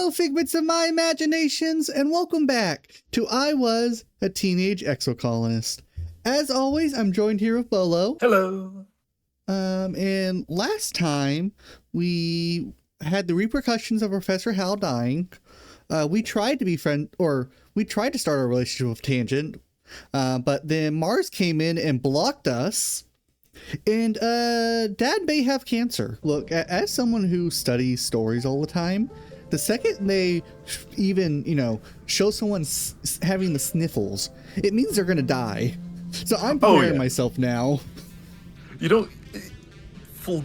Hello, figments of my imaginations, and welcome back to I Was a Teenage Exocolonist. As always, I'm joined here with Bolo. Hello. And last time we had the repercussions of Professor Hal dying. We tried to be we tried to start a relationship with Tangent, but then Mars came in and blocked us. And Dad may have cancer. Look, as someone who studies stories all the time, the second they even, show someone having the sniffles, it means they're going to die. So I'm preparing myself now.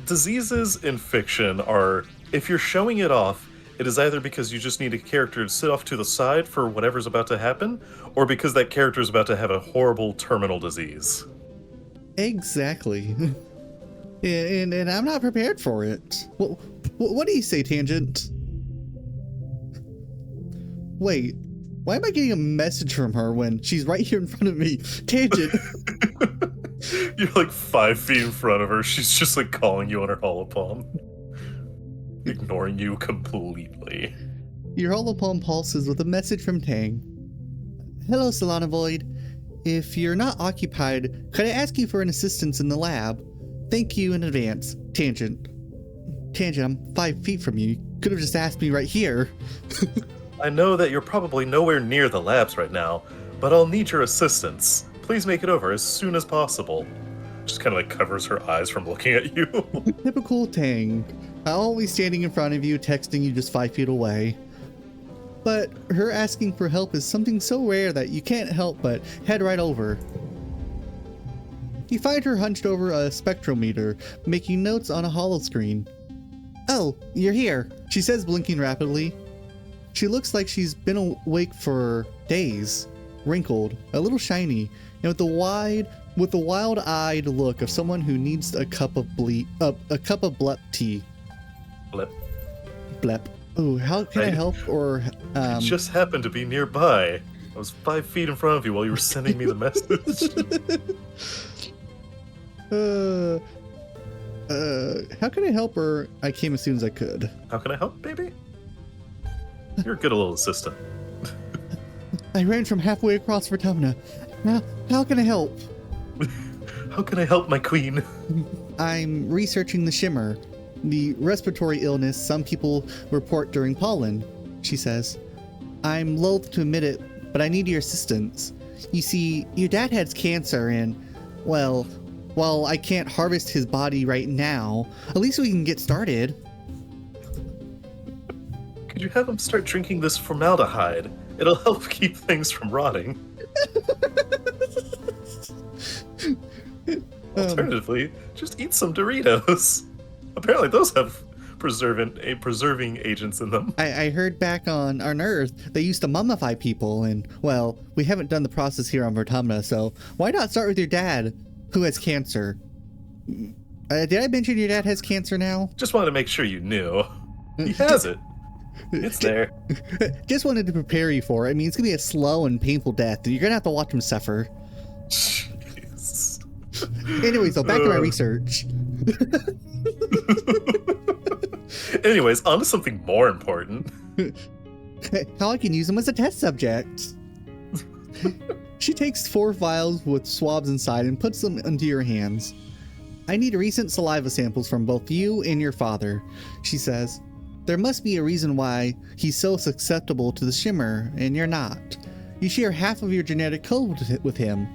Diseases in fiction are, if you're showing it off, it is either because you just need a character to sit off to the side for whatever's about to happen, or because that character is about to have a horrible terminal disease. Exactly. and I'm not prepared for it. What do you say, Tangent? Wait, why am I getting a message from her when she's right here in front of me? Tangent. You're like 5 feet in front of her. She's just like calling you on her holopalm. Ignoring you completely. Your holopalm pulses with a message from Tang. Hello, Solana Void. If you're not occupied, could I ask you for an assistance in the lab? Thank you in advance. Tangent. Tangent, I'm 5 feet from you. You could have just asked me right here. I know that you're probably nowhere near the labs right now, but I'll need your assistance. Please make it over as soon as possible. Just kind of like covers her eyes from looking at you. Typical Tang. Always standing in front of you, texting you just 5 feet away. But her asking for help is something so rare that you can't help but head right over. You find her hunched over a spectrometer, making notes on a holoscreen. Oh, you're here, she says, blinking rapidly. She looks like she's been awake for days, wrinkled, a little shiny, and with the wild-eyed look of someone who needs a cup of blep tea. Blep. Blep. Oh, how can I help? Or I just happened to be nearby. I was 5 feet in front of you while you were sending me the message. How can I help her? I came as soon as I could. How can I help, baby? You're a good little assistant. I ran from halfway across Vertumna. Now, how can I help? How can I help, my queen? I'm researching the shimmer, the respiratory illness some people report during pollen, she says. I'm loath to admit it, but I need your assistance. You see, your dad has cancer and, well, while I can't harvest his body right now, at least we can get started. Could you have him start drinking this formaldehyde? It'll help keep things from rotting. Alternatively, just eat some Doritos. Apparently those have preserving agents in them. I heard back on Earth they used to mummify people, and, well, we haven't done the process here on Vertumna, so why not start with your dad, who has cancer? Did I mention your dad has cancer now? Just wanted to make sure you knew. He has it. It's there. Just wanted to prepare you for it. I mean, it's going to be a slow and painful death. You're going to have to watch him suffer. Jeez. Anyways, so back to my research. Anyways, on to something more important. How I can use him as a test subject. She takes 4 vials with swabs inside and puts them into your hands. I need recent saliva samples from both you and your father, she says. There must be a reason why he's so susceptible to the shimmer, and you're not. You share half of your genetic code with him.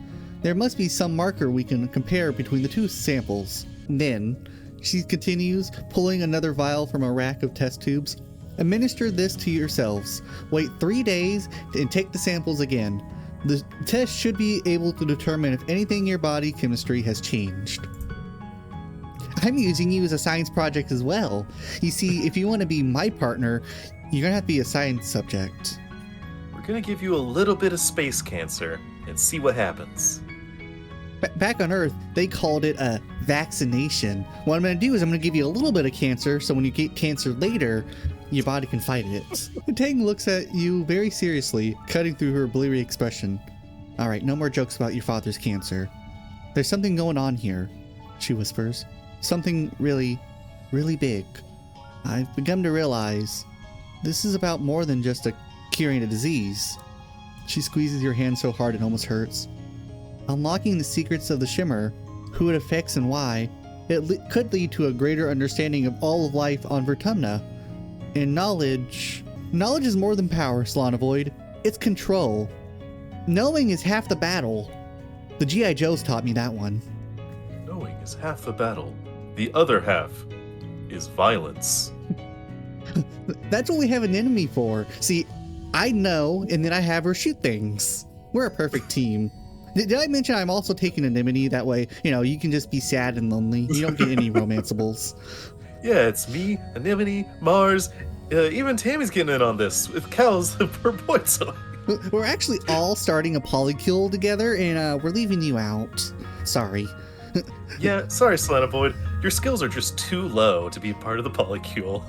There must be some marker we can compare between the 2 samples. Then, she continues, pulling another vial from a rack of test tubes. Administer this to yourselves. Wait 3 days and take the samples again. The test should be able to determine if anything in your body chemistry has changed. I'm using you as a science project as well. You see, if you want to be my partner, you're going to have to be a science subject. We're going to give you a little bit of space cancer and see what happens. Back on Earth, they called it a vaccination. What I'm going to do is I'm going to give you a little bit of cancer, so when you get cancer later, your body can fight it. Tang looks at you very seriously, cutting through her bleary expression. All right, no more jokes about your father's cancer. There's something going on here, she whispers. Something really, really big. I've begun to realize This is about more than just curing a disease. She squeezes your hand so hard it almost hurts. Unlocking the secrets of the Shimmer, who it affects and why, could lead to a greater understanding of all of life on Vertumna. And knowledge is more than power, Slanovoid. It's control. Knowing is half the battle. The G.I. Joes taught me that one. Knowing is half the battle. The other half is violence. That's what we have an enemy for. See, I know, and then I have her shoot things. We're a perfect team. Did I mention I'm also taking Anemone? That way, you can just be sad and lonely. You don't get any romanceables. Yeah, it's me, Anemone, Mars, even Tammy's getting in on this with Cal's her boy toy. We're actually all starting a polycule together, and we're leaving you out. Sorry. Yeah, sorry, Slanovoid. Your skills are just too low to be part of the polycule.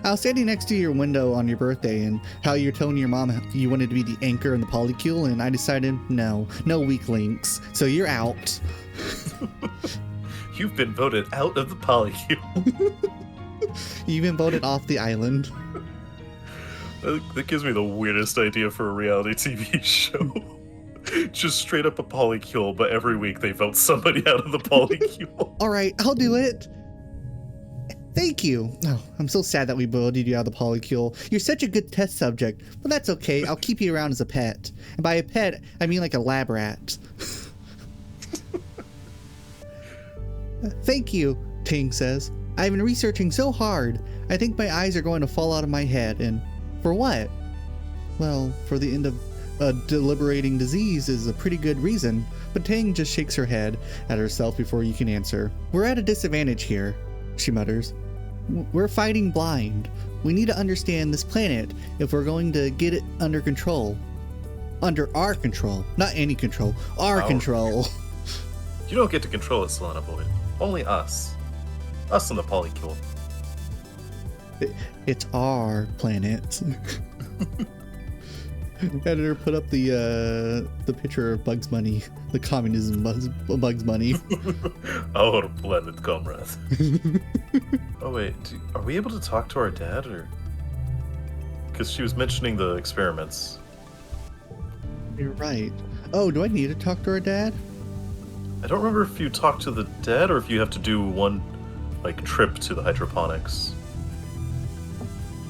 I was standing next to your window on your birthday and how you're telling your mom you wanted to be the anchor in the polycule, and I decided no weak links, so you're out. You've been voted out of the polycule. You've been voted off the island. That gives me the weirdest idea for a reality TV show. Just straight up a polycule, but every week they vote somebody out of the polycule. All right, I'll do it. Thank you. Oh, I'm so sad that we voted you out of the polycule. You're such a good test subject, but that's okay. I'll keep you around as a pet. And by a pet, I mean like a lab rat. Thank you, Ting says. I've been researching so hard. I think my eyes are going to fall out of my head. And for what? Well, for the end of a deliberating disease is a pretty good reason. But Ting just shakes her head at herself before you can answer. We're at a disadvantage here, she mutters. We're fighting blind. We need to understand this planet if we're going to get it under control. Under our control. Not any control. Our control. You don't get to control it, Solanovoid. Only us. Us in the polycule. It's our planet. Editor, put up the picture of Bugs Bunny. The communism Bugs Bunny. Our planet, comrade. Oh wait, are we able to talk to our dad, or? Because she was mentioning the experiments. You're right. Oh, do I need to talk to our dad? I don't remember if you talk to the dad or if you have to do one, trip to the hydroponics.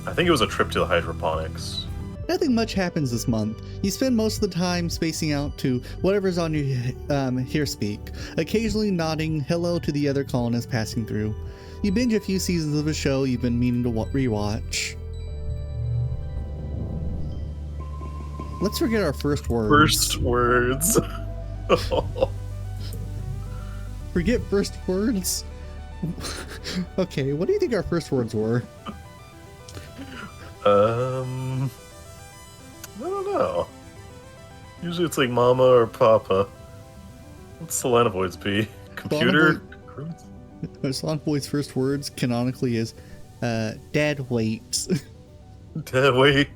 I think it was a trip to the hydroponics. Nothing much happens this month. You spend most of the time spacing out to whatever's on your here speak, occasionally nodding hello to the other colonists passing through. You binge a few seasons of a show you've been meaning to rewatch. Let's forget our first words. First words. Forget first words? Okay, what do you think our first words were? I don't know. Usually it's like mama or papa. What's Solanovoid's be? Computer? Solanovoid's first words canonically is, Dad waits. Dad wait.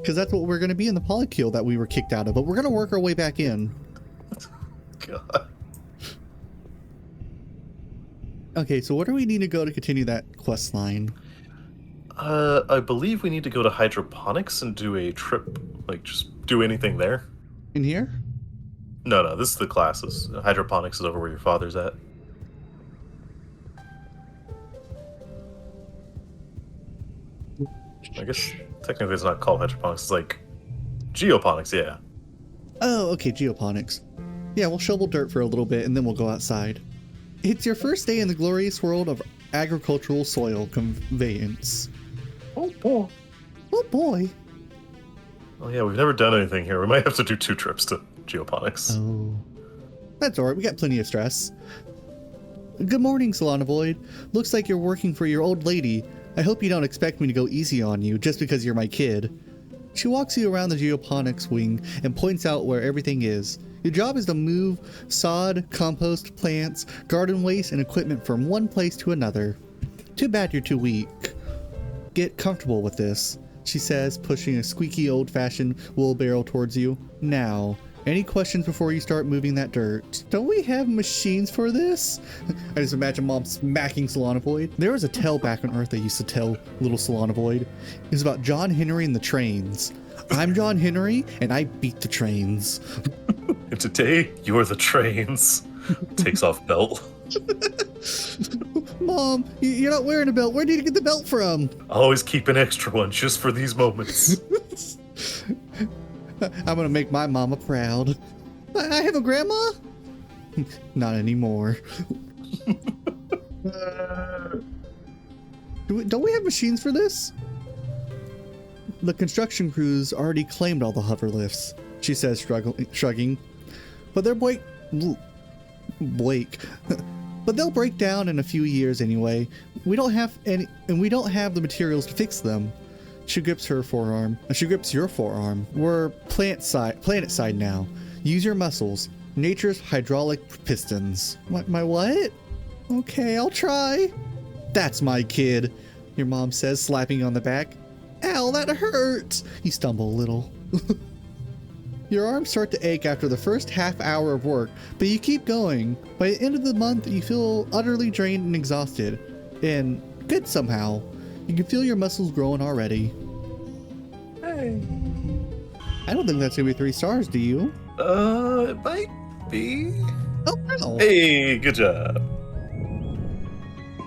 Because that's what we're going to be in the polycule that we were kicked out of, but we're going to work our way back in. God. Okay, so where do we need to go to continue that quest line? I believe we need to go to hydroponics and do a trip, just do anything there. In here? No, this is the classes. Hydroponics is over where your father's at. I guess technically it's not called hydroponics, it's like geoponics, yeah. Oh, okay, geoponics. Yeah, we'll shovel dirt for a little bit and then we'll go outside. It's your first day in the glorious world of agricultural soil conveyance. Oh boy. Oh boy. Oh yeah, we've never done anything here. We might have to do 2 trips to geoponics. Oh. That's alright, we got plenty of stress. Good morning, Solanovoid. Looks like you're working for your old lady. I hope you don't expect me to go easy on you just because you're my kid. She walks you around the geoponics wing and points out where everything is. Your job is to move sod, compost, plants, garden waste, and equipment from one place to another. Too bad you're too weak. Get comfortable with this, she says, pushing a squeaky old-fashioned wheelbarrow towards you. Now, Any questions before you start moving that dirt? Don't we have machines for this? I just imagine Mom smacking Solanovoid. There was a tale back on Earth they used to tell little Solanovoid. It was about John Henry and the trains. I'm John Henry, and I beat the trains. And today, you're the trains. Takes off belt. Mom, you're not wearing a belt. Where did you get the belt from? I always keep an extra one just for these moments. I'm gonna make my mama proud. I have a grandma? Not anymore. Don't we have machines for this? The construction crews already claimed all the hover lifts, she says, shrugging. But they're Blake. But they'll break down in a few years anyway. We don't have any, and we don't have the materials to fix them. She grips her forearm. She grips your forearm. We're planet side now. Use your muscles. Nature's hydraulic pistons. My what? Okay, I'll try. That's my kid, your mom says, slapping you on the back. Ow, that hurts. You stumble a little. Your arms start to ache after the first half hour of work, but you keep going. By the end of the month, you feel utterly drained and exhausted. And good somehow. You can feel your muscles growing already. Hey. I don't think that's gonna be 3 stars, do you? It might be. Oh, wow. Hey, good job.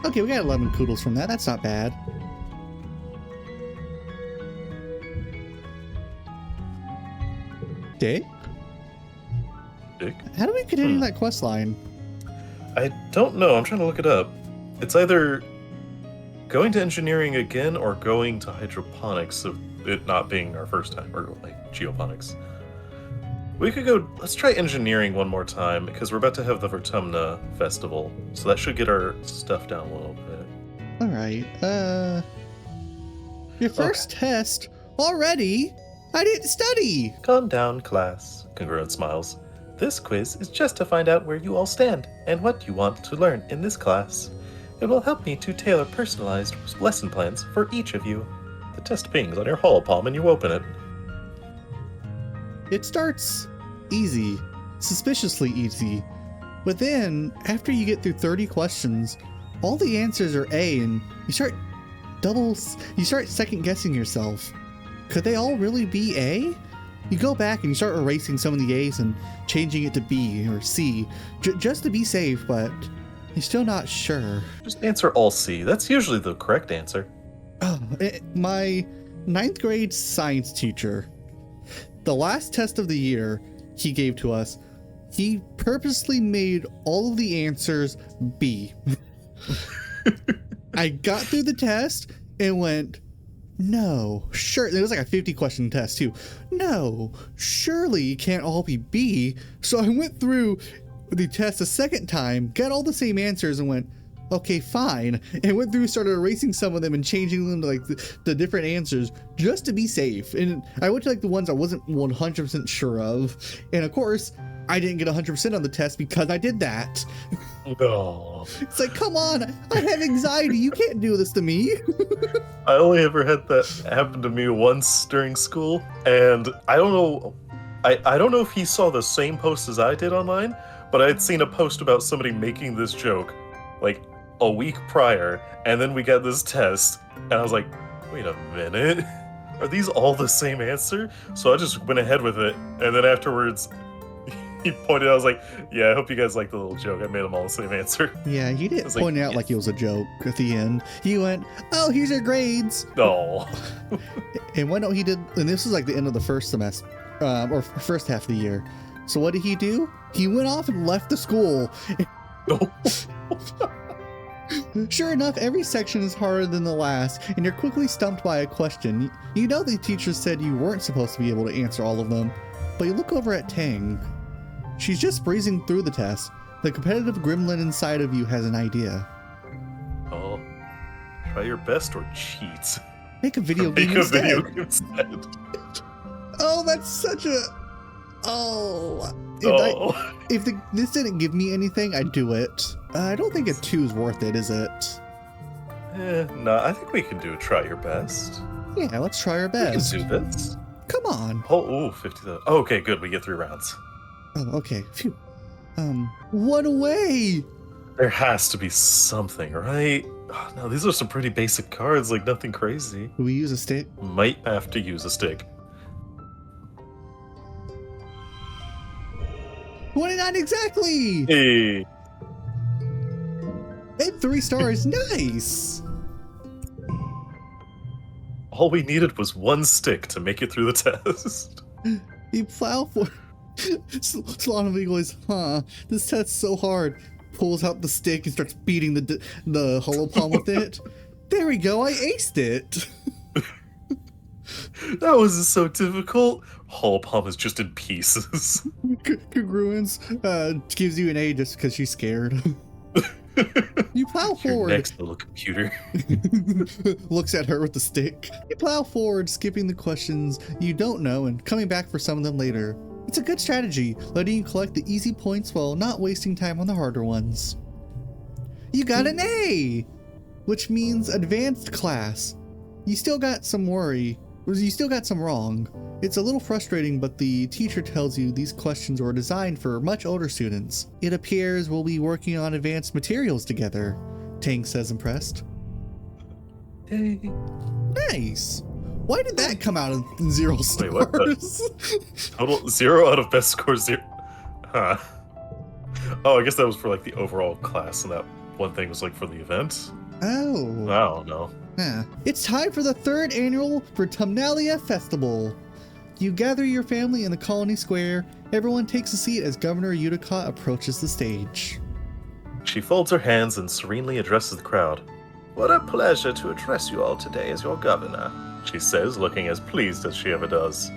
Okay, we got 11 kudos from that. That's not bad. Dick? How do we continue that quest line? I don't know. I'm trying to look it up. It's either going to engineering again or going to hydroponics, of it not being our first time, or like geoponics. We could go, let's try engineering one more time, because we're about to have the Vertumna festival, so that should get our stuff down a little bit. Alright, your first test already? I didn't study! Calm down, class, Congruent smiles. This quiz is just to find out where you all stand, and what you want to learn in this class. It will help me to tailor personalized lesson plans for each of you. The test pings on your hollow palm and you open it. It starts easy, suspiciously easy. But then, after you get through 30 questions, all the answers are A, and you start second guessing yourself. Could they all really be A? You go back and you start erasing some of the A's and changing it to B or C, just to be safe, but you're still not sure. Just answer all C. That's usually the correct answer. Oh, my 9th grade science teacher, the last test of the year he gave to us, he purposely made all of the answers B. I got through the test and went, no, sure. It was like a 50 question test too. No, surely it can't all be B. So I went through the test a second time, got all the same answers, and went, okay, fine. And went through, started erasing some of them and changing them to like the different answers just to be safe. And I went to like the ones I wasn't 100% sure of. And of course, I didn't get 100% on the test because I did that. No. It's like, come on, I have anxiety. You can't do this to me. I only ever had that happen to me once during school, and I don't know. I don't know if he saw the same post as I did online, but I'd seen a post about somebody making this joke like a week prior, and then we got this test, and I was like, wait a minute, are these all the same answer? So I just went ahead with it, and then afterwards he pointed out, I was like, yeah, I hope you guys like the little joke. I made them all the same answer. Yeah, he didn't point out like it was a joke at the end. He went, oh, here's your grades. No. And what he did, and this was like the end of the first semester, or first half of the year. So what did he do? He went off and left the school. No. Sure enough, every section is harder than the last, and you're quickly stumped by a question. You know the teacher said you weren't supposed to be able to answer all of them, but you look over at Tang. She's just breezing through the test. The competitive gremlin inside of you has an idea. Oh, try your best or cheat. Make a video game instead. Oh, that's such a... Oh. If this didn't give me anything, I'd do it. I don't think a 2 is worth it, is it? No, I think we can do try your best. Yeah, let's try our best. We can do this. Come on. Oh, ooh, 50. Oh, okay, good. We get 3 rounds. Oh, okay. Phew. What away? There has to be something, right? Oh, no, these are some pretty basic cards, like nothing crazy. Do we use a stick? Might have to use a stick. 29 exactly! Hey! And 3 stars, nice! All we needed was one stick to make it through the test. You plow for... Salon of Eagle is, this test's so hard. Pulls out the stick and starts beating the hollow palm with it. There we go, I aced it. That wasn't so difficult. Hollow palm is just in pieces. Congruence gives you an A just because she's scared. You plow forward. Your next little computer. Looks at her with the stick. You plow forward, skipping the questions you don't know and coming back for some of them later. It's a good strategy, letting you collect the easy points while not wasting time on the harder ones. You got an A! Which means advanced class. You still got some wrong. It's a little frustrating, but the teacher tells you these questions were designed for much older students. It appears we'll be working on advanced materials together, Tang says, impressed. Hey. Nice. Why did that come out of 0 stars? Wait, what total 0 out of best score 0. Huh. Oh, I guess that was for like the overall class, and that one thing was like for the event. Oh. I don't know. Yeah. It's time for the 3rd annual Vertumnalia Festival. You gather your family in the colony square. Everyone takes a seat as Governor Utica approaches the stage. She folds her hands and serenely addresses the crowd. What a pleasure to address you all today as your governor, she says, looking as pleased as she ever does.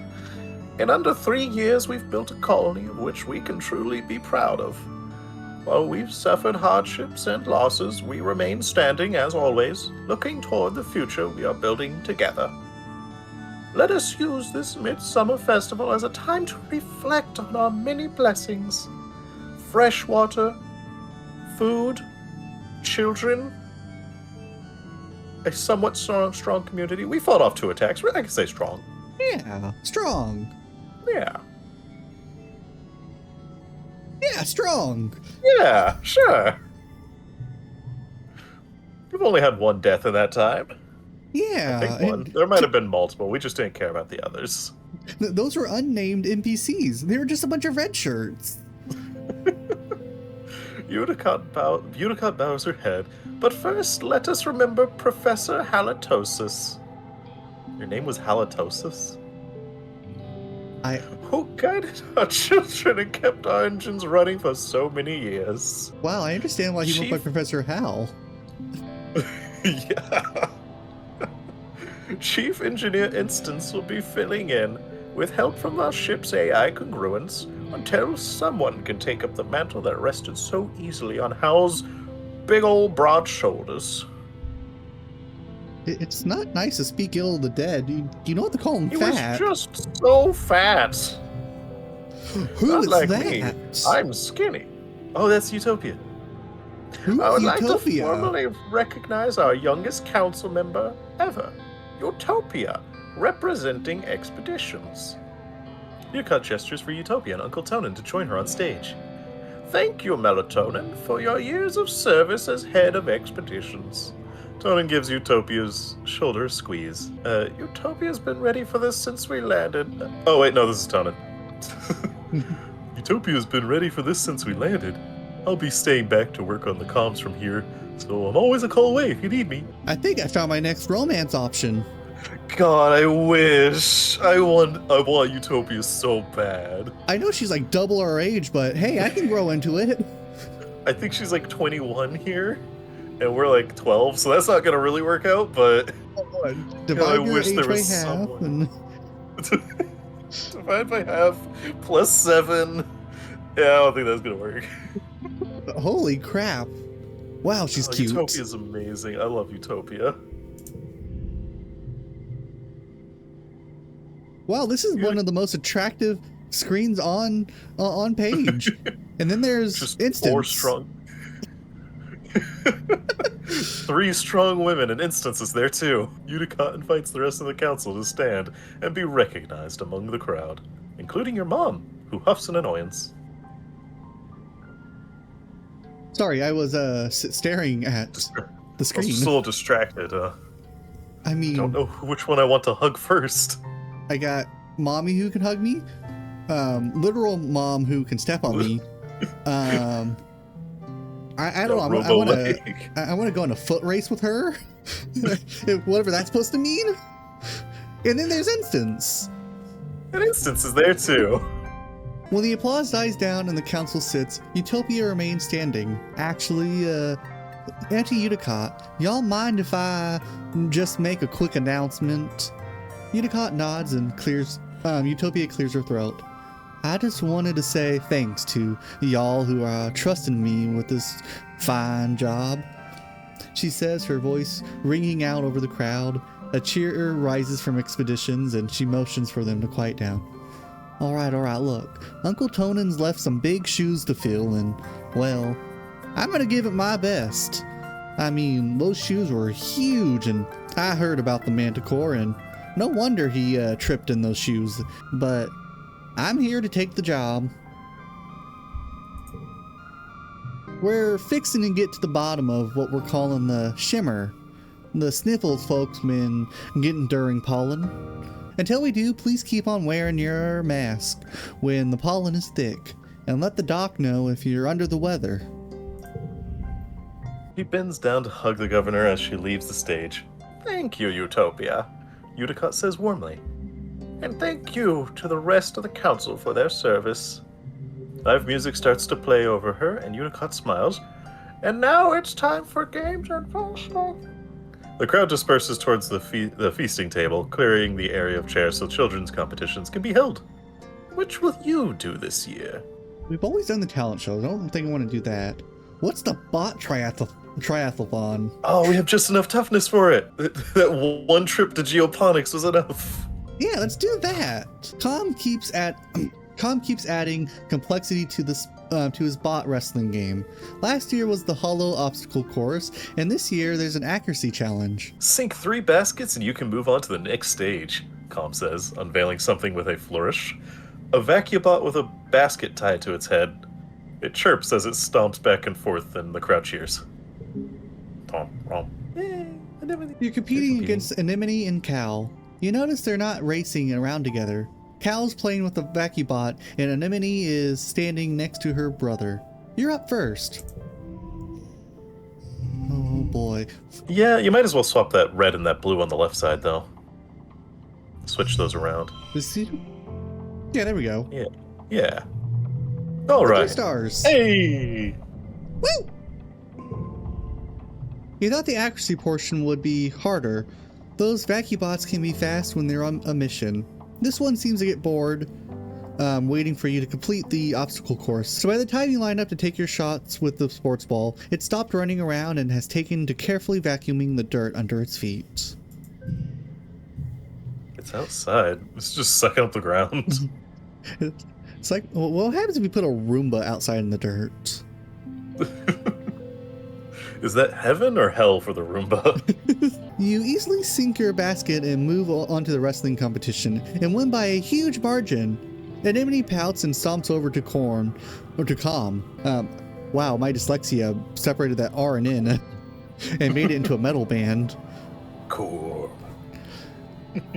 In under 3 years, we've built a colony of which we can truly be proud of. While we've suffered hardships and losses, we remain standing as always, looking toward the future we are building together. Let us use this midsummer festival as a time to reflect on our many blessings. Fresh water, food, children, a somewhat strong community. We fought off 2 attacks. I can say strong. Yeah, strong. Yeah. Yeah, strong. Yeah, sure. We've only had 1 death in that time. Yeah. I think 1. There might have been multiple. We just didn't care about the others. Those were unnamed NPCs. They were just a bunch of red shirts. Utica bows her head, but first let us remember Professor Halitosis. Your name was Halitosis? Who guided our children and kept our engines running for so many years. Wow, I understand why he went by Professor Hal. Yeah. Chief Engineer Instance will be filling in, with help from our ship's AI congruence, until someone can take up the mantle that rested so easily on Hal's big old broad shoulders. It's not nice to speak ill of the dead. You know what to call him? He fat. was just so fat. Who Not is like that? me. I'm skinny. Oh, that's Utopia. Who's I would like to Utopia? formally recognize our youngest council member ever, Utopia, representing expeditions. Utica gestures for Utopia and Uncle Tonin to join her on stage. Thank you, Melatonin, for your years of service as head of expeditions. Tonin gives Utopia's shoulder a squeeze. Utopia's been ready for this since we landed. Oh, wait, no, this is Tonin. Utopia's been ready for this since we landed. I'll be staying back to work on the comms from here, so I'm always a call away if you need me. I think I found my next romance option. God, I wish. I want Utopia so bad. I know she's like double our age, but hey, I can grow into it. I think she's like 21 here, and we're like 12, so that's not gonna really work out, but Divide I your wish age there by was half. someone. Divide by half, plus 7. Yeah, I don't think that's gonna work. Holy crap. Wow, she's cute. Utopia's amazing. I love Utopia. Wow, this is one of the most attractive screens on page. And then there's Just Instance. 4 strong. 3 strong women, and Instance is there too. Utica invites the rest of the council to stand and be recognized among the crowd, including your mom, who huffs an annoyance. Sorry, I was staring at the I was screen. just a little distracted. I mean, Don't know which one I want to hug first. I got mommy who can hug me, literal mom who can step on me. I don't know. I want to go on a foot race with her, whatever that's supposed to mean. And then there's Instance. And Instance is there too. When the applause dies down and the council sits, Utopia remains standing. Actually, Auntie Uticott, y'all mind if I just make a quick announcement? Uticott nods and Utopia clears her throat. I just wanted to say thanks to y'all who are trusting me with this fine job. She says, her voice ringing out over the crowd. A cheer rises from Expeditions and she motions for them to quiet down. All right, look. Uncle Tonan's left some big shoes to fill and, well, I'm gonna give it my best. I mean, those shoes were huge and I heard about the Manticore and no wonder he tripped in those shoes, but I'm here to take the job. We're fixing to get to the bottom of what we're calling the shimmer. The sniffles folks been getting during pollen. Until we do, please keep on wearing your mask when the pollen is thick, and let the doc know if you're under the weather. He bends down to hug the governor as she leaves the stage. Thank you, Utopia, Uticott says warmly. And thank you to the rest of the council for their service. Live music starts to play over her, and Uticott smiles. And now it's time for games and fashion. The crowd disperses towards the feasting table, clearing the area of chairs so children's competitions can be held. Which will you do this year? We've always done the talent show. I don't think I want to do that. What's the bot triathlon? Oh, we have just enough toughness for it. That one trip to geoponics was enough. Yeah, let's do that. Com keeps adding complexity to this to his bot wrestling game. Last year was the hollow obstacle course, and this year there's an accuracy challenge. Sink 3 baskets and you can move on to the next stage, Com says, unveiling something with a flourish. A vacubot with a basket tied to its head. It chirps as it stomps back and forth, and the crowd cheers. You're competing against Anemone and Cal. You notice they're not racing around together. Cal's playing with the vacubot, and Anemone is standing next to her brother. You're up first. Oh boy. Yeah, you might as well swap that red and that blue on the left side, though. Switch those around. Yeah, there we go. Yeah. All right. 3 stars. Hey! Woo! You thought the accuracy portion would be harder. Those vacubots can be fast when they're on a mission. This one seems to get bored, waiting for you to complete the obstacle course. So by the time you line up to take your shots with the sports ball, it stopped running around and has taken to carefully vacuuming the dirt under its feet. It's outside. It's just sucking up the ground. It's like, well, what happens if we put a Roomba outside in the dirt? Is that heaven or hell for the Roomba? You easily sink your basket and move onto the wrestling competition, and win by a huge margin. Anemone pouts and stomps over to Com. Wow, my dyslexia separated that R and N and made it into a metal band. Cool.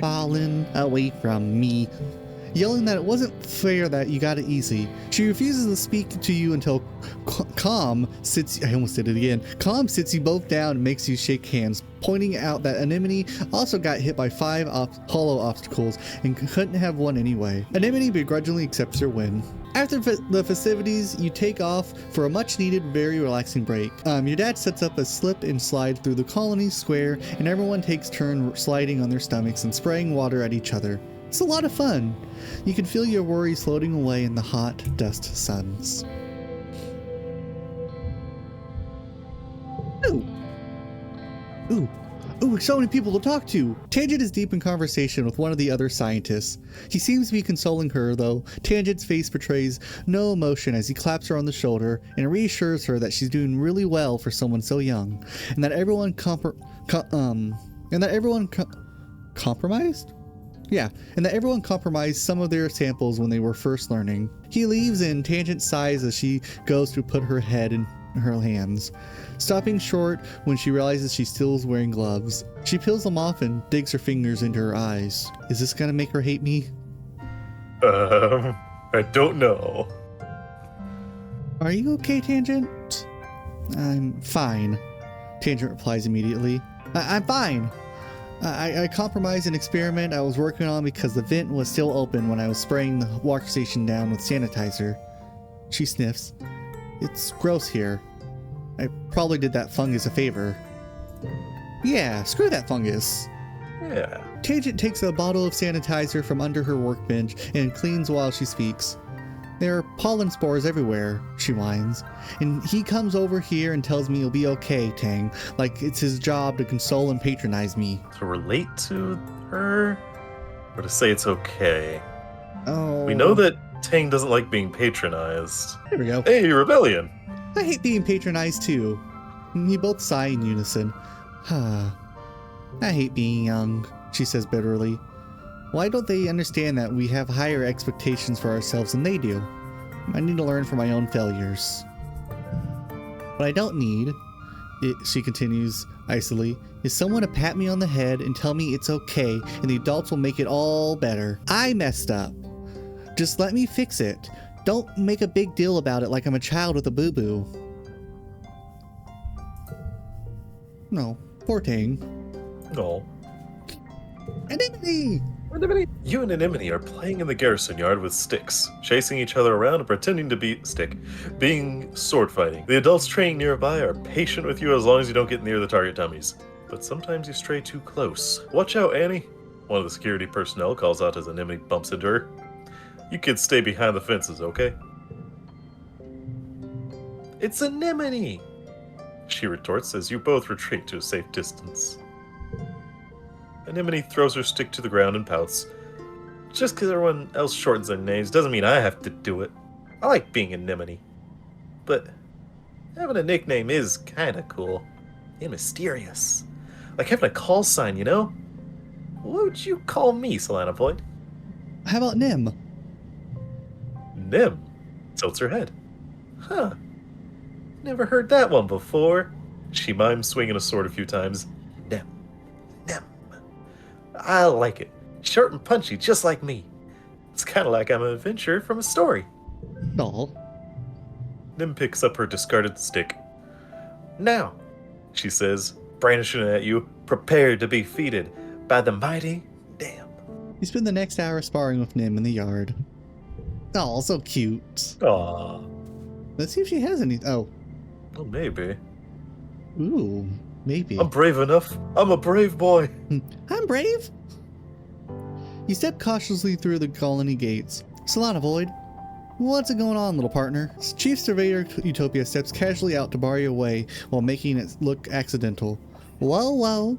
Falling away from me. Yelling that it wasn't fair that you got it easy. She refuses to speak to you until Com sits you both down and makes you shake hands, pointing out that Anemone also got hit by 5 hollow obstacles and couldn't have won anyway. Anemone begrudgingly accepts her win. After the festivities, you take off for a much needed, very relaxing break. Your dad sets up a slip and slide through the colony square, and everyone takes turns sliding on their stomachs and spraying water at each other. It's a lot of fun. You can feel your worries floating away in the hot dust suns. Ooh, so many people to talk to. Tangent is deep in conversation with one of the other scientists. He seems to be consoling her, though Tangent's face betrays no emotion as he claps her on the shoulder and reassures her that she's doing really well for someone so young, and that everyone compromised? Yeah, and that everyone compromised some of their samples when they were first learning. He leaves and Tangent sighs as she goes to put her head her hands, stopping short when she realizes she still is wearing gloves. She peels them off and digs her fingers into her eyes. Is this gonna make her hate me? I don't know. Are you okay, Tangent? I'm fine. Tangent replies immediately. I'm fine. I compromised an experiment I was working on because the vent was still open when I was spraying the water station down with sanitizer. She sniffs. It's gross here. I probably did that fungus a favor. Yeah, screw that fungus. Yeah. Tangent takes a bottle of sanitizer from under her workbench and cleans while she speaks. There are pollen spores everywhere, she whines. And he comes over here and tells me he'll be okay, Tang. Like it's his job to console and patronize me. To relate to her? Or to say it's okay? Oh. We know that Tang doesn't like being patronized. Here we go. Hey, rebellion! I hate being patronized too. We both sigh in unison. I hate being young, she says bitterly. Why don't they understand that we have higher expectations for ourselves than they do? I need to learn from my own failures. What I don't need, she continues icily, is someone to pat me on the head and tell me it's okay and the adults will make it all better. I messed up. Just let me fix it. Don't make a big deal about it like I'm a child with a boo-boo. No, poor Tang. No. Anemone! You and Anemone are playing in the garrison yard with sticks, chasing each other around and pretending to being sword fighting. The adults training nearby are patient with you as long as you don't get near the target dummies. But sometimes you stray too close. Watch out, Annie! One of the security personnel calls out as Anemone bumps into her. You kids stay behind the fences, okay? It's Anemone! She retorts as you both retreat to a safe distance. Anemone throws her stick to the ground and pouts. Just because everyone else shortens their names doesn't mean I have to do it. I like being Anemone. But having a nickname is kinda cool. And mysterious. Like having a call sign, you know? What would you call me, Solana Void? How about Nim? Nim tilts her head. Huh. Never heard that one before. She mimes swinging a sword a few times. Nim. Nim. I like it. Short and punchy, just like me. It's kind of like I'm an adventurer from a story. Aw. Nim picks up her discarded stick. Now, she says, brandishing it at you, prepared to be defeated by the mighty Dam. You spend the next hour sparring with Nim in the yard. Oh, so cute. Aw. Let's see if she has any. Oh. Well, maybe. Ooh, maybe. I'm brave enough. I'm a brave boy. I'm brave. You step cautiously through the colony gates. Solana Void. What's it going on, little partner? Chief Surveyor Utopia steps casually out to bar you away while making it look accidental. Whoa.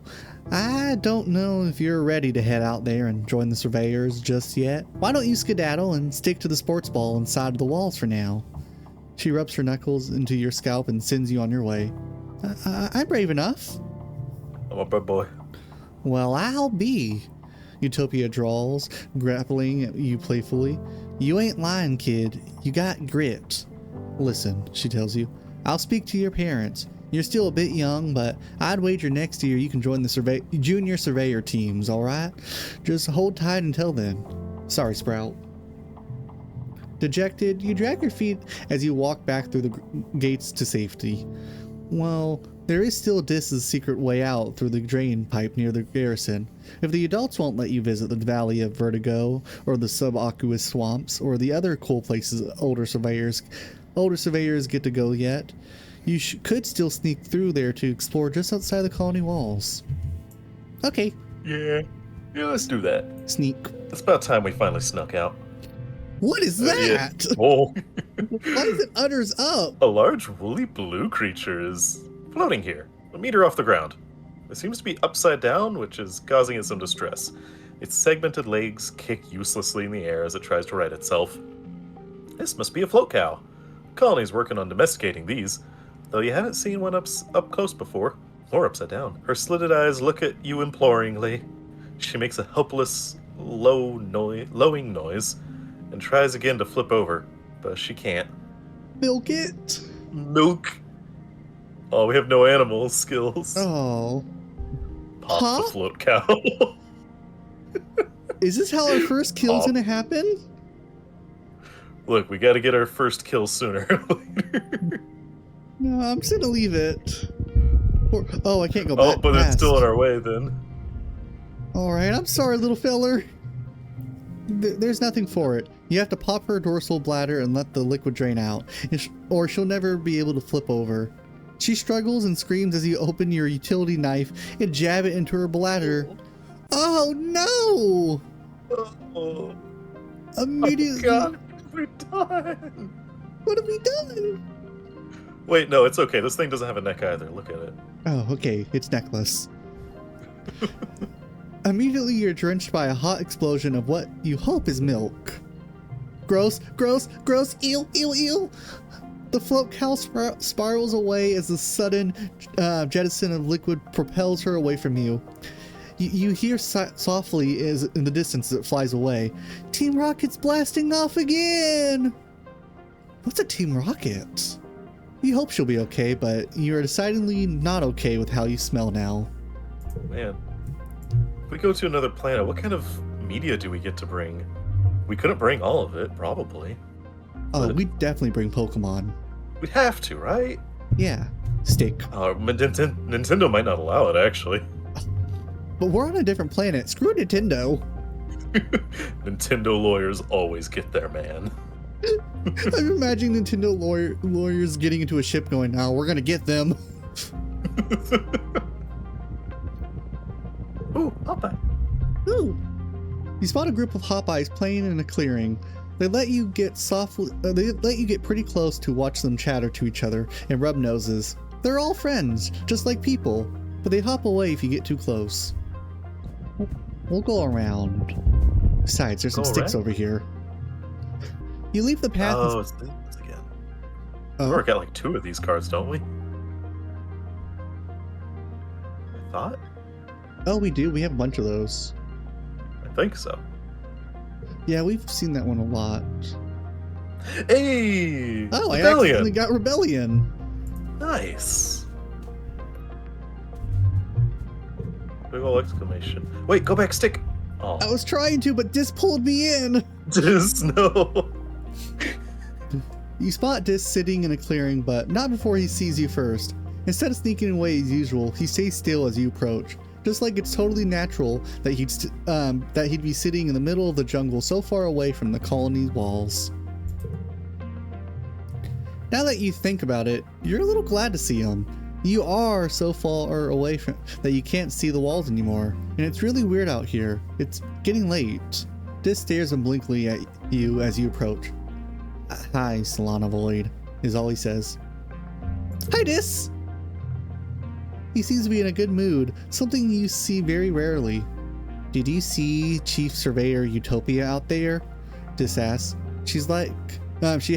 I don't know if you're ready to head out there and join the surveyors just yet. Why don't you skedaddle and stick to the sports ball inside of the walls for now? She rubs her knuckles into your scalp and sends you on your way. I'm brave enough. I'm a brave boy. Well, I'll be. Utopia drawls, grappling at you playfully. You ain't lying, kid. You got grit. Listen, she tells you. I'll speak to your parents. You're still a bit young, but I'd wager next year you can join the junior surveyor teams, alright? Just hold tight until then. Sorry, Sprout. Dejected, you drag your feet as you walk back through the gates to safety. Well, there is still Dis's secret way out through the drain pipe near the garrison. If the adults won't let you visit the Valley of Vertigo, or the subaqueous swamps, or the other cool places older surveyors get to go yet, you could still sneak through there to explore just outside the colony walls. Okay. Yeah, let's do that. Sneak. It's about time we finally snuck out. What is that? Yeah. Oh. Why is it utters up? A large woolly blue creature is floating here, a meter off the ground. It seems to be upside down, which is causing it some distress. Its segmented legs kick uselessly in the air as it tries to right itself. This must be a float cow. The colony's working on domesticating these, though you haven't seen one up close before, or upside down. Her slitted eyes look at you imploringly. She makes a helpless, lowing noise, and tries again to flip over, but she can't. Milk it. Milk. Oh, we have no animal skills. Oh. Pop Huh? the float cow. Is this how our first kill's Pop. gonna happen? Look, we gotta get our first kill sooner or later. No, I'm just gonna leave it. Oh, I can't go Oh, back. but it's fast. still on our way then. Alright, I'm sorry, little feller. There's nothing for it. You have to pop her dorsal bladder and let the liquid drain out, or she'll never be able to flip over. She struggles and screams as you open your utility knife and jab it into her bladder. Oh no! Oh, Immediately. oh God, we're done. What have we done? Wait, no, it's okay. This thing doesn't have a neck either. Look at it. Oh, okay. It's necklace. Immediately, you're drenched by a hot explosion of what you hope is milk. Gross, gross, gross, eel, eel, eel. The float cow spirals away as the sudden jettison of liquid propels her away from you. You hear softly as in the distance as it flies away. Team Rocket's blasting off again! What's a Team Rocket? You hope she'll be okay, but you're decidedly not okay with how you smell now. Man. If we go to another planet, what kind of media do we get to bring? We couldn't bring all of it, probably. Oh, But- we'd definitely bring Pokemon. We have to, right? Yeah, stick. Nintendo might not allow it, actually. But we're on a different planet. Screw Nintendo. Nintendo lawyers always get their man. I'm imagining Nintendo lawyers getting into a ship going, "Now we're gonna get them." Ooh, Popeye. Ooh. You spot a group of Hopeyes playing in a clearing. They let you get pretty close to watch them chatter to each other and rub noses. They're all friends, just like people, but they hop away if you get too close. We'll go around. Besides, there's some Go sticks around? over here. You leave the path. Oh, it's this again. Oh. We already got like 2 of these cards, don't we? I thought? Oh, we do. We have a bunch of those. I think so. Yeah, we've seen that one a lot. Hey! Oh, I Rebellion! accidentally got Rebellion. Nice! Big ol' exclamation. Wait, go back, stick! Oh. I was trying to, but Dis pulled me in. Just no. You spot Dis sitting in a clearing, but not before he sees you first. Instead of sneaking away as usual, he stays still as you approach. Just like it's totally natural that he'd be sitting in the middle of the jungle so far away from the colony's walls. Now that you think about it, you're a little glad to see him. You are so far away from that you can't see the walls anymore, and it's really weird out here. It's getting late. Dis stares obliquely at you as you approach. "Hi, Solana Void," is all he says. "Hi, Dis!" He seems to be in a good mood, something you see very rarely. "Did you see Chief Surveyor Utopia out there?" Dis asks. She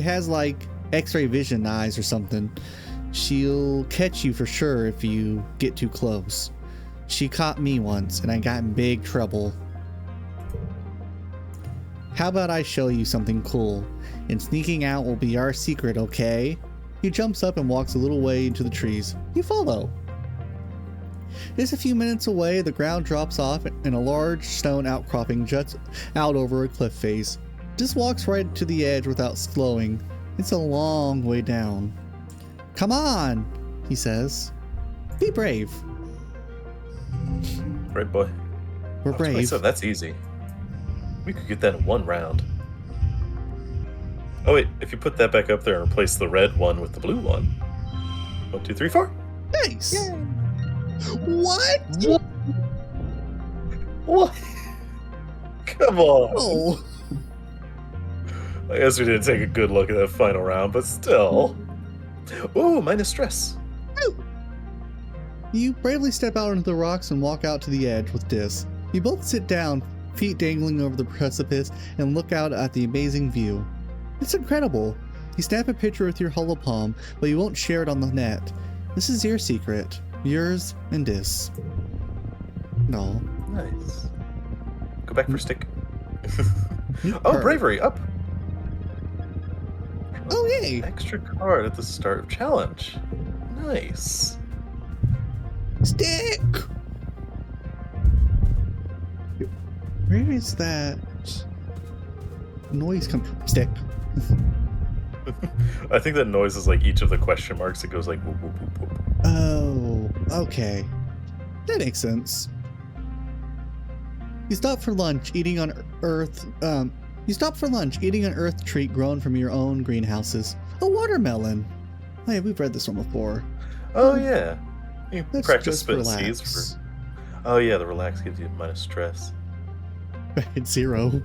has like X-ray vision eyes or something. She'll catch you for sure if you get too close. She caught me once and I got in big trouble. "How about I show you something cool? And sneaking out will be our secret, okay?" He jumps up and walks a little way into the trees. You follow. Just a few minutes away, the ground drops off and a large stone outcropping juts out over a cliff face. Just walks right to the edge without slowing. It's a long way down. "Come on," he says. "Be brave." Right, boy. We're brave. 27, that's easy. We could get that in 1 round. Oh wait, if you put that back up there and replace the red one with the blue one. 1, 2, 3, 4. Nice. What? What? Come on. Oh. I guess we didn't take a good look at that final round, but still. Ooh, minus stress. You bravely step out into the rocks and walk out to the edge with Dis. You both sit down, feet dangling over the precipice, and look out at the amazing view. It's incredible. You snap a picture with your hollow palm, but you won't share it on the net. This is your secret. Yours and Dis. No. Nice. Go back for stick. Oh, bravery, up. Oh, yay! Extra card at the start of challenge. Nice. Stick! Where is that noise come from? Stick. I think that noise is like each of the question marks. It goes like whoop, whoop, whoop, whoop. Oh, okay. That makes sense. You stop for lunch eating an earth treat grown from your own greenhouses. A watermelon. Oh yeah, we've read this one before. Oh yeah. You Let's practice just spit relax. seeds for. Oh yeah, the relax gives you minus stress. It's 0.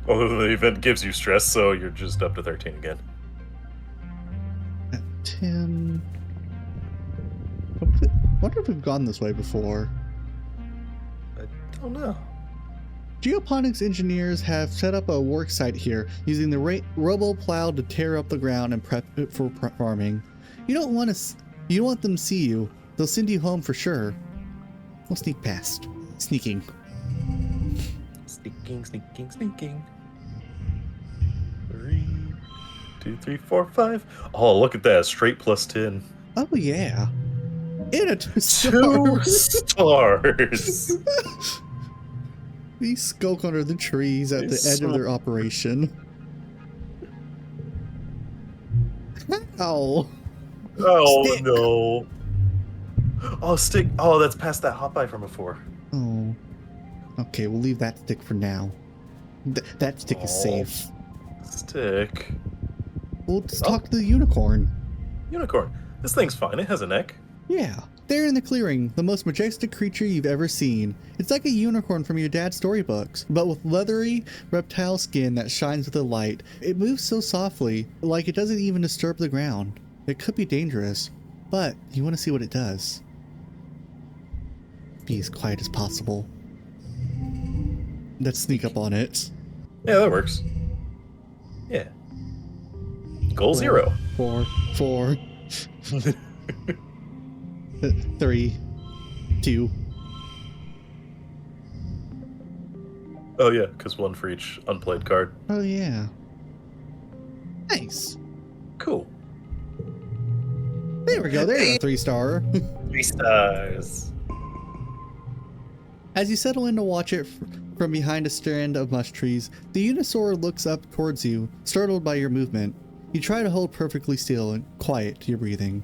Although the event gives you stress, so you're just up to 13 again. At 10. Wonder if we've gone this way before. I don't know. Geoponics engineers have set up a work site here using the robo plow to tear up the ground and prep it for farming. You don't want them to see you. They'll send you home for sure. We'll sneak past. Sneaking. Sneaking. 3, 2, 3, 4, 5. Oh, look at that. Straight plus 10. Oh yeah. And a 2 2 stars. stars. They skulk under the trees at the edge of their operation. Ow. Oh Stick. no. Oh, stick. Oh, that's past that hot buy from before. Oh. Okay, we'll leave that stick for now. That stick is safe. Stick. We'll just talk to the unicorn. Unicorn. This thing's fine. It has a neck. Yeah. There in the clearing, the most majestic creature you've ever seen. It's like a unicorn from your dad's storybooks, but with leathery, reptile skin that shines with the light. It moves so softly, like it doesn't even disturb the ground. It could be dangerous, but you want to see what it does. Be as quiet as possible. Let's sneak up on it. Yeah, that works. Yeah. Goal 0. 4, 3, 2. Oh yeah, because 1 for each unplayed card. Oh yeah. Nice. Cool. There we go. There's a 3-star. 3 stars. As you settle in to watch it from behind a strand of mush trees, the Unisaur looks up towards you, startled by your movement. You try to hold perfectly still and quiet to your breathing.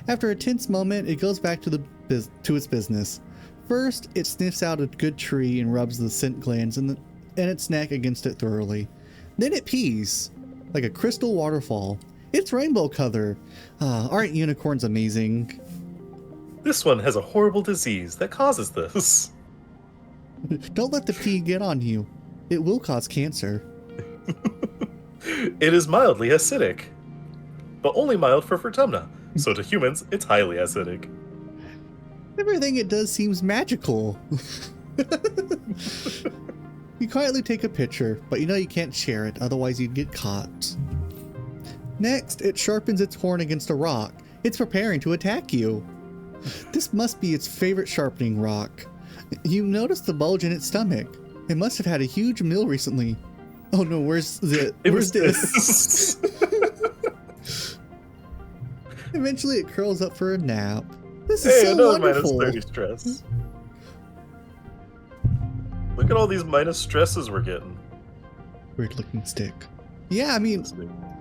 After a tense moment, it goes back to its business. First, it sniffs out a good tree and rubs the scent glands in its neck against it thoroughly. Then it pees, like a crystal waterfall. It's rainbow color. Aren't unicorns amazing? This one has a horrible disease that causes this. Don't let the pee get on you. It will cause cancer. It is mildly acidic, but only mild for Vertumna. So to humans, it's highly acidic. Everything it does seems magical. You quietly take a picture, but you know you can't share it, otherwise you'd get caught. Next, it sharpens its horn against a rock. It's preparing to attack you. This must be its favorite sharpening rock. You notice the bulge in its stomach. It must have had a huge meal recently. Oh no, where's this? Eventually it curls up for a nap. This is so wonderful. Minus 30 stress. Look at all these minus stresses we're getting. Weird looking stick. Yeah, I mean,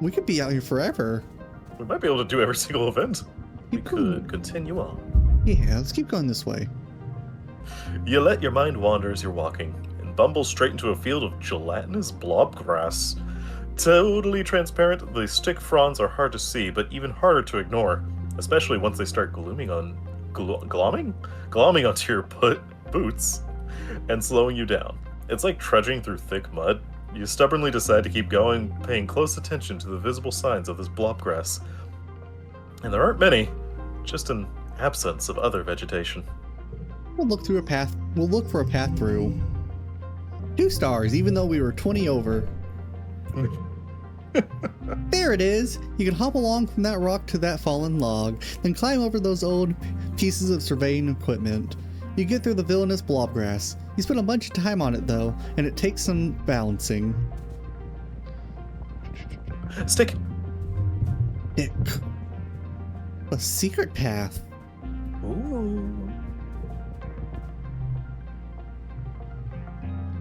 we could be out here forever. We might be able to do every single event. We could continue on. Yeah, let's keep going this way. You let your mind wander as you're walking, and bumble straight into a field of gelatinous blob grass. Totally transparent, the stick fronds are hard to see, but even harder to ignore, especially once they start glomming onto your boots and slowing you down. It's like trudging through thick mud. You stubbornly decide to keep going, paying close attention to the visible signs of this blob grass. And there aren't many, just an absence of other vegetation. We'll look for a path through. 2 stars, even though we were 20 over. There it is! You can hop along from that rock to that fallen log, then climb over those old pieces of surveying equipment. You get through the villainous blobgrass. You spend a bunch of time on it though, and it takes some balancing. Stick! Dick. A secret path. Ooh.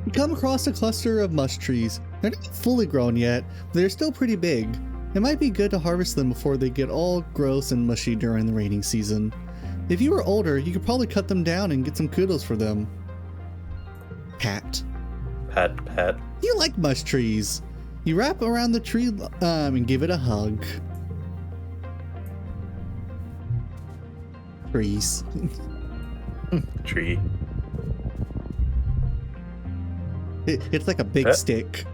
You come across a cluster of mush trees. They're not fully grown yet, but they're still pretty big. It might be good to harvest them before they get all gross and mushy during the rainy season. If you were older, you could probably cut them down and get some kudos for them. Pat. Pat. You like mush trees. You wrap around the tree and give it a hug. Trees. Tree. It's like a big Pat? stick.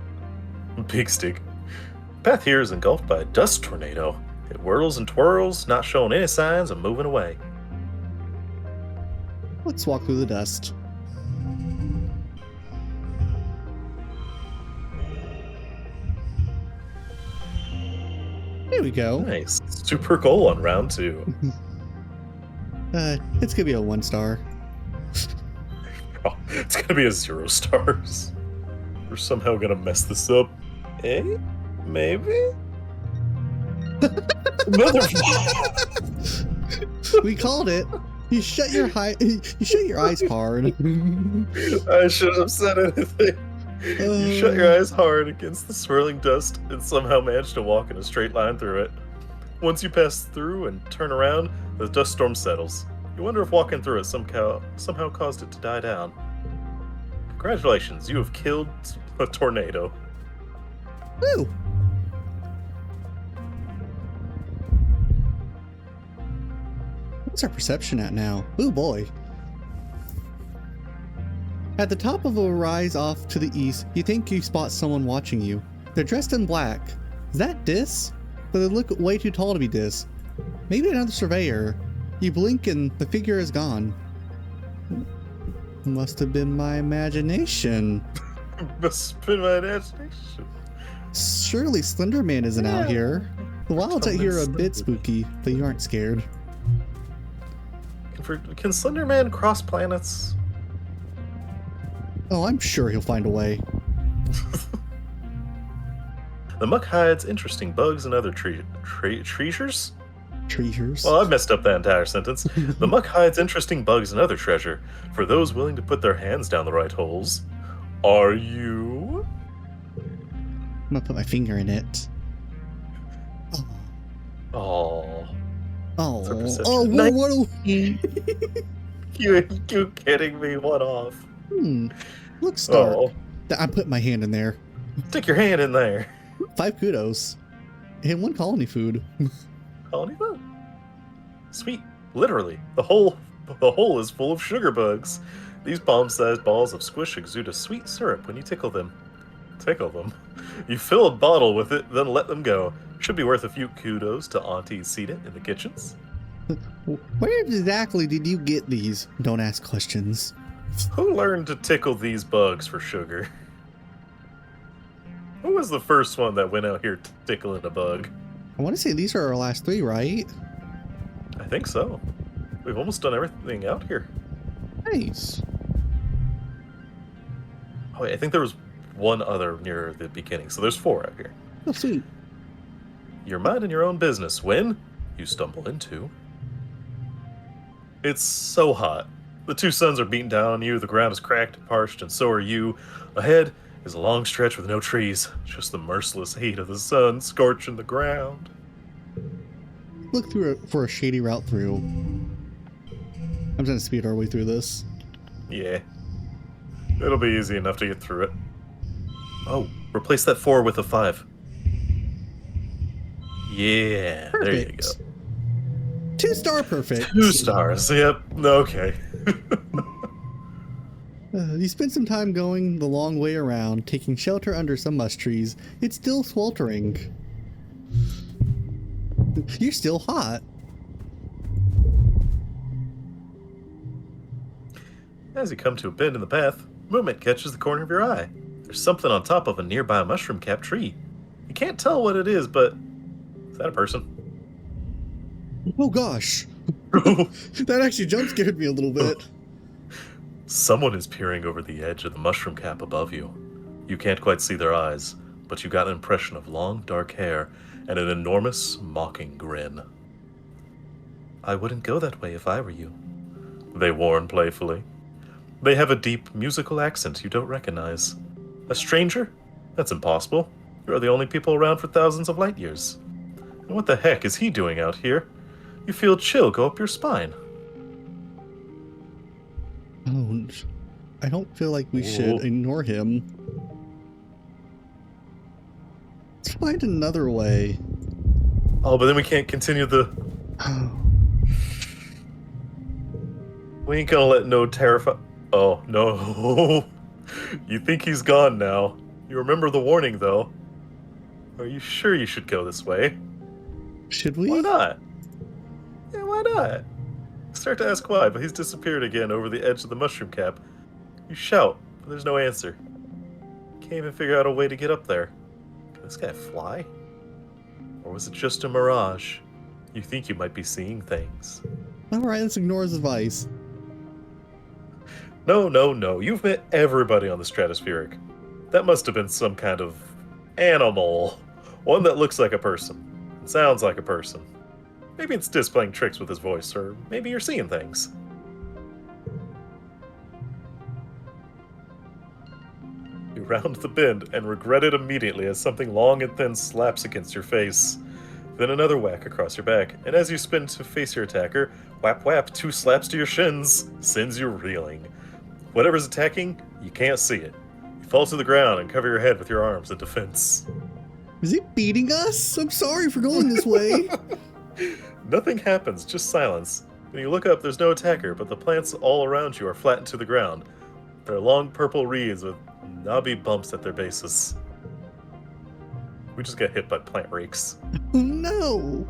Big stick. Path here is engulfed by a dust tornado. It whirls and twirls, not showing any signs of moving away. Let's walk through the dust. There we go. Nice. Super goal on round 2. It's gonna be a 1 star. Oh, it's gonna be a 0 stars. We're somehow gonna mess this up. Eh? Maybe? Another. We called it. You shut your eyes hard. I shouldn't have said anything. You shut your eyes hard against the swirling dust and somehow managed to walk in a straight line through it. Once you pass through and turn around, the dust storm settles. You wonder if walking through it somehow caused it to die down. Congratulations, you have killed a tornado. Woo! What's our perception at now? Ooh boy. At the top of a rise off to the east, you think you spot someone watching you. They're dressed in black. Is that Dis? But they look way too tall to be Dis. Maybe another surveyor. You blink and the figure is gone. Must have been my imagination. Must have been my imagination. Surely Slender Man isn't out here. The wilds out here are a bit spooky, but you aren't scared. Can Slender Man cross planets? Oh, I'm sure he'll find a way. The muck hides interesting bugs and other treasures? Treasures? Well, I've messed up that entire sentence. The muck hides interesting bugs and other treasure for those willing to put their hands down the right holes. Are you? I'm gonna put my finger in it. Oh. Oh. It's a perception. Oh, what You kidding me? What off? Looks dark. Oh. I put my hand in there. Stick your hand in there. 5 kudos. And 1 colony food. Colony food. Sweet. Literally. The hole is full of sugar bugs. These palm-sized balls of squish exude a sweet syrup when you tickle them. You fill a bottle with it, then let them go. Should be worth a few kudos to Auntie Sita in the kitchens. Where exactly did you get these? Don't ask questions. Who learned to tickle these bugs for sugar? Who was the first one that went out here tickling a bug? I want to say these are our last 3, right? I think so. We've almost done everything out here. Nice. Oh, wait, I think there was one other near the beginning, so there's 4 out here. Oh, sweet. You're minding your own business when you stumble into. It's so hot. The 2 suns are beating down on you, the ground is cracked and parched, and so are you. Ahead is a long stretch with no trees, just the merciless heat of the sun scorching the ground. Look for a shady route through. I'm gonna speed our way through this. Yeah. It'll be easy enough to get through it. Oh, replace that 4 with a 5. Yeah, Perfect. There you go. 2-star perfect. 2 stars, yep, okay. You spend some time going the long way around, taking shelter under some mush trees. It's still sweltering. You're still hot. As you come to a bend in the path, movement catches the corner of your eye. There's something on top of a nearby mushroom-capped tree. You can't tell what it is, but is that a person? Oh gosh. That actually jump scared me a little bit. Someone is peering over the edge of the mushroom cap above you. You can't quite see their eyes, but you got an impression of long, dark hair and an enormous, mocking grin. I wouldn't go that way if I were you, they warn playfully. They have a deep, musical accent you don't recognize. A stranger? That's impossible. You are the only people around for thousands of light years. And what the heck is he doing out here? You feel chill go up your spine. Oh, I don't feel like we should ignore him. Let's find another way. Oh, but then we can't continue the... We ain't gonna let no terrify... Oh, no. You think he's gone now. You remember the warning, though. Are you sure you should go this way? Should we? Why not? Yeah, why not? Start to ask why, but he's disappeared again over the edge of the mushroom cap. You shout, but there's no answer. Can't even figure out a way to get up there. Can this guy fly? Or was it just a mirage? You think you might be seeing things. Alright, let's ignore his advice. No. You've met everybody on the stratospheric. That must have been some kind of animal. One that looks like a person. And sounds like a person. Maybe it's displaying tricks with his voice, or maybe you're seeing things. You round the bend and regret it immediately as something long and thin slaps against your face. Then another whack across your back, and as you spin to face your attacker, whap whap, 2 slaps to your shins, sends you reeling. Whatever's attacking, you can't see it. You fall to the ground and cover your head with your arms in defense. Is he beating us? I'm sorry for going this way. Nothing happens, just silence. When you look up, there's no attacker, but the plants all around you are flattened to the ground. They're long purple reeds with knobby bumps at their bases. We just got hit by plant rakes. Oh no!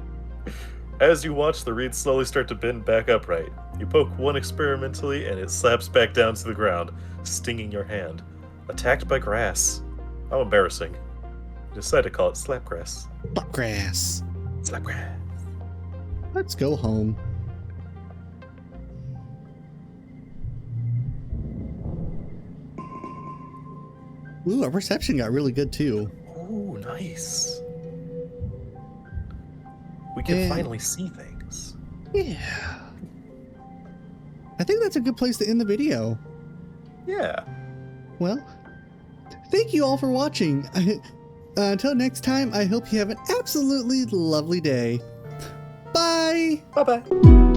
As you watch the reeds slowly start to bend back upright, you poke one experimentally and it slaps back down to the ground, stinging your hand. Attacked by grass. How embarrassing. You decide to call it slapgrass. Slapgrass. Slapgrass. Let's go home. Ooh, our perception got really good too. Ooh, nice. We can finally see things. Yeah. I think that's a good place to end the video. Yeah. Well, thank you all for watching. Until next time, I hope you have an absolutely lovely day. Bye! Bye-bye.